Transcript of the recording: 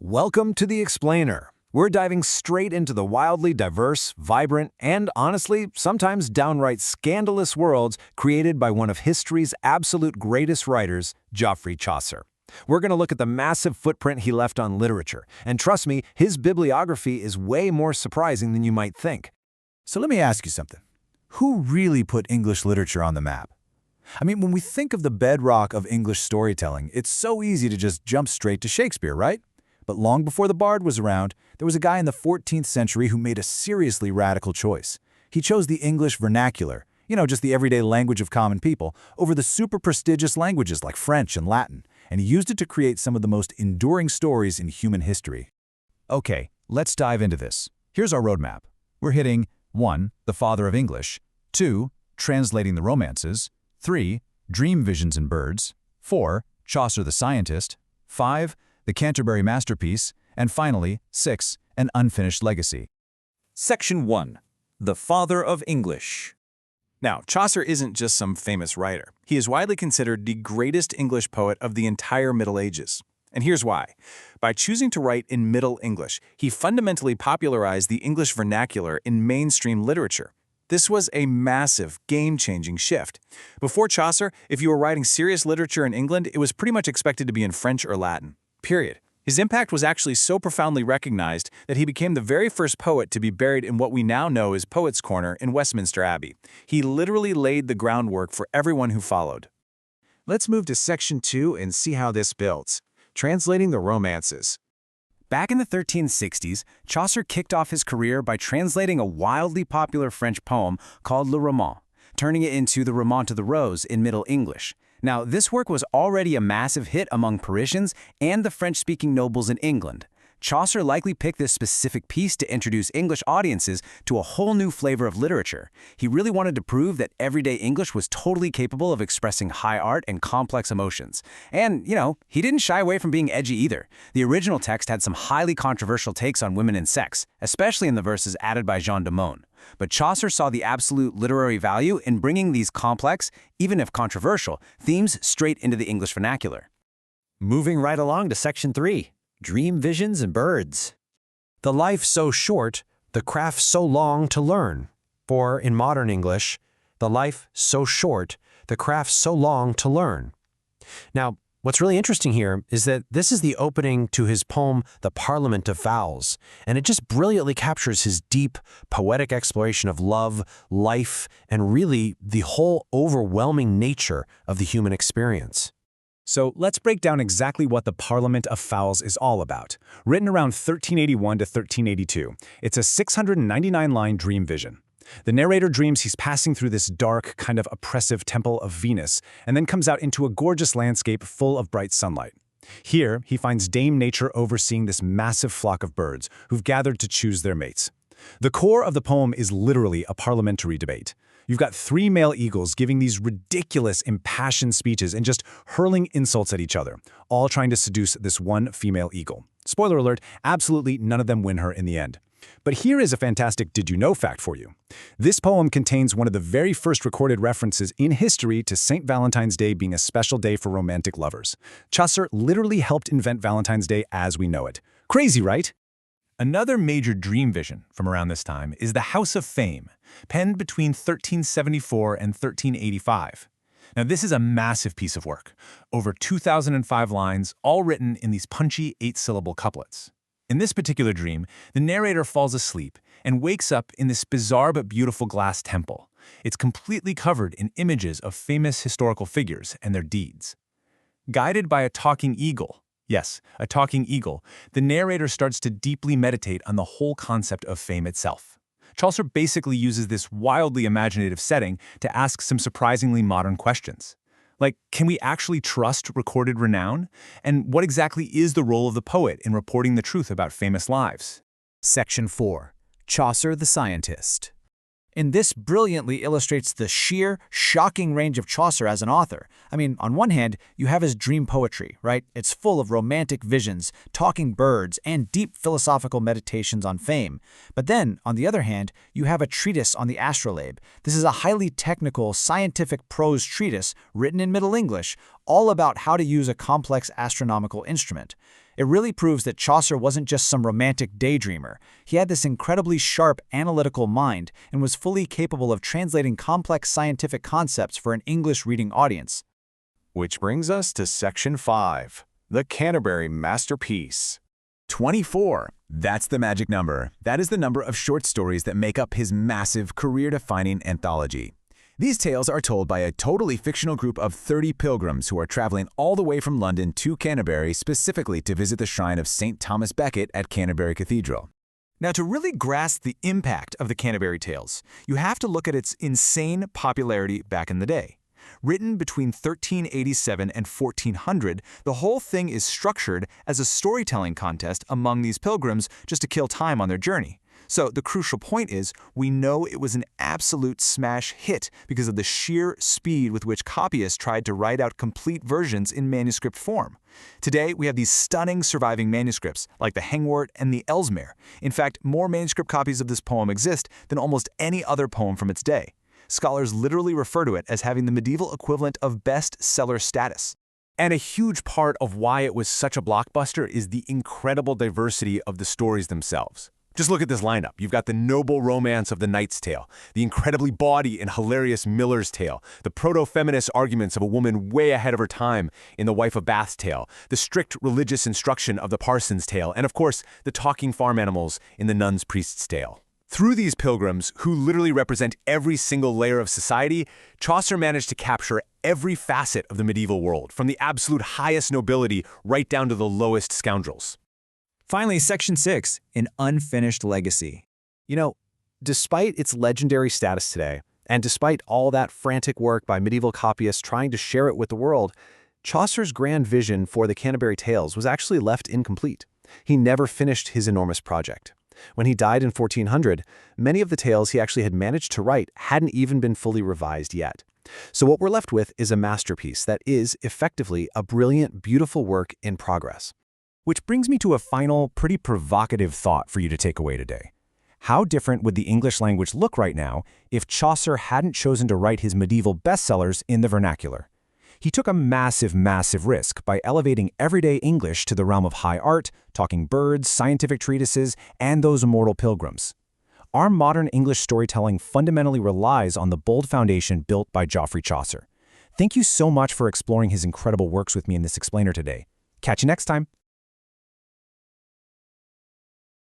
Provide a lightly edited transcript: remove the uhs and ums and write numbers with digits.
Welcome to The Explainer. We're diving straight into the wildly diverse, vibrant, and honestly, sometimes downright scandalous worlds created by one of history's absolute greatest writers, Geoffrey Chaucer. We're going to look at the massive footprint he left on literature, and trust me, his bibliography is way more surprising than you might think. So let me ask you something. Who really put English literature on the map? I mean, when we think of the bedrock of English storytelling, it's so easy to just jump straight to Shakespeare, right? But long before the Bard was around, there was a guy in the 14th century who made a seriously radical choice. He chose the English vernacular, just the everyday language of common people, over the super prestigious languages like French and Latin, and he used it to create some of the most enduring stories in human history. Okay, let's dive into this. Here's our roadmap. We're hitting 1. The father of English, 2. Translating the romances, 3. Dream visions and birds, 4. Chaucer the scientist, 5. The Canterbury masterpiece, and finally, 6. An unfinished legacy. Section 1. The Father of English. Now, Chaucer isn't just some famous writer. He is widely considered the greatest English poet of the entire Middle Ages. And here's why. By choosing to write in Middle English, he fundamentally popularized the English vernacular in mainstream literature. This was a massive, game-changing shift. Before Chaucer, if you were writing serious literature in England, it was pretty much expected to be in French or Latin. Period. His impact was actually so profoundly recognized that he became the very first poet to be buried in what we now know as Poets' Corner in Westminster Abbey. He literally laid the groundwork for everyone who followed. Let's move to Section 2 and see how this builds. Translating the romances. Back in the 1360s, Chaucer kicked off his career by translating a wildly popular French poem called Le Roman, turning it into the Roman to the Rose in Middle English. Now, this work was already a massive hit among Parisians and the French-speaking nobles in England. Chaucer likely picked this specific piece to introduce English audiences to a whole new flavor of literature. He really wanted to prove that everyday English was totally capable of expressing high art and complex emotions. And, he didn't shy away from being edgy either. The original text had some highly controversial takes on women and sex, especially in the verses added by Jean de Meun. But Chaucer saw the absolute literary value in bringing these complex, even if controversial, themes straight into the English vernacular. Moving right along to Section 3. Dream visions and birds. The life so short, the craft so long to learn. Or, in modern English, the life so short, the craft so long to learn. Now, what's really interesting here is that this is the opening to his poem, The Parliament of Vowels, and it just brilliantly captures his deep, poetic exploration of love, life, and really the whole overwhelming nature of the human experience. So let's break down exactly what the Parliament of Vowels is all about. Written around 1381 to 1382, it's a 699-line dream vision. The narrator dreams he's passing through this dark, kind of oppressive temple of Venus, and then comes out into a gorgeous landscape full of bright sunlight. Here, he finds Dame Nature overseeing this massive flock of birds who've gathered to choose their mates. The core of the poem is literally a parliamentary debate. You've got 3 male eagles giving these ridiculous, impassioned speeches and just hurling insults at each other, all trying to seduce this one female eagle. Spoiler alert, absolutely none of them win her in the end. But here is a fantastic did you know fact for you. This poem contains one of the very first recorded references in history to St. Valentine's Day being a special day for romantic lovers. Chaucer literally helped invent Valentine's Day as we know it. Crazy, right? Another major dream vision from around this time is The House of Fame, penned between 1374 and 1385. Now, this is a massive piece of work, over 2,005 lines, all written in these punchy 8-syllable couplets. In this particular dream, the narrator falls asleep and wakes up in this bizarre but beautiful glass temple. It's completely covered in images of famous historical figures and their deeds. Guided by a talking eagle, yes, a talking eagle, the narrator starts to deeply meditate on the whole concept of fame itself. Chaucer basically uses this wildly imaginative setting to ask some surprisingly modern questions. Like, can we actually trust recorded renown? And what exactly is the role of the poet in reporting the truth about famous lives? Section 4. Chaucer the Scientist. And this brilliantly illustrates the sheer, shocking range of Chaucer as an author. I mean, on one hand, you have his dream poetry, right? It's full of romantic visions, talking birds, and deep philosophical meditations on fame. But then, on the other hand, you have a treatise on the astrolabe. This is a highly technical, scientific prose treatise written in Middle English, all about how to use a complex astronomical instrument. It really proves that Chaucer wasn't just some romantic daydreamer. He had this incredibly sharp, analytical mind and was fully capable of translating complex scientific concepts for an English-reading audience. Which brings us to Section 5, the Canterbury Masterpiece. 24. That's the magic number. That is the number of short stories that make up his massive, career-defining anthology. These tales are told by a totally fictional group of 30 pilgrims who are traveling all the way from London to Canterbury specifically to visit the shrine of St. Thomas Becket at Canterbury Cathedral. Now, to really grasp the impact of the Canterbury Tales, you have to look at its insane popularity back in the day. Written between 1387 and 1400, the whole thing is structured as a storytelling contest among these pilgrims just to kill time on their journey. So the crucial point is, we know it was an absolute smash hit because of the sheer speed with which copyists tried to write out complete versions in manuscript form. Today, we have these stunning surviving manuscripts, like the Hengwort and the Ellesmere. In fact, more manuscript copies of this poem exist than almost any other poem from its day. Scholars literally refer to it as having the medieval equivalent of bestseller status. And a huge part of why it was such a blockbuster is the incredible diversity of the stories themselves. Just look at this lineup. You've got the noble romance of the Knight's Tale, the incredibly bawdy and hilarious Miller's Tale, the proto-feminist arguments of a woman way ahead of her time in the Wife of Bath's Tale, the strict religious instruction of the Parson's Tale, and of course, the talking farm animals in the Nun's Priest's Tale. Through these pilgrims, who literally represent every single layer of society, Chaucer managed to capture every facet of the medieval world, from the absolute highest nobility right down to the lowest scoundrels. Finally, Section 6, an unfinished legacy. You know, despite its legendary status today, and despite all that frantic work by medieval copyists trying to share it with the world, Chaucer's grand vision for the Canterbury Tales was actually left incomplete. He never finished his enormous project. When he died in 1400, many of the tales he actually had managed to write hadn't even been fully revised yet. So what we're left with is a masterpiece that is, effectively, a brilliant, beautiful work in progress. Which brings me to a final, pretty provocative thought for you to take away today. How different would the English language look right now if Chaucer hadn't chosen to write his medieval bestsellers in the vernacular? He took a massive, massive risk by elevating everyday English to the realm of high art, talking birds, scientific treatises, and those immortal pilgrims. Our modern English storytelling fundamentally relies on the bold foundation built by Geoffrey Chaucer. Thank you so much for exploring his incredible works with me in this explainer today. Catch you next time.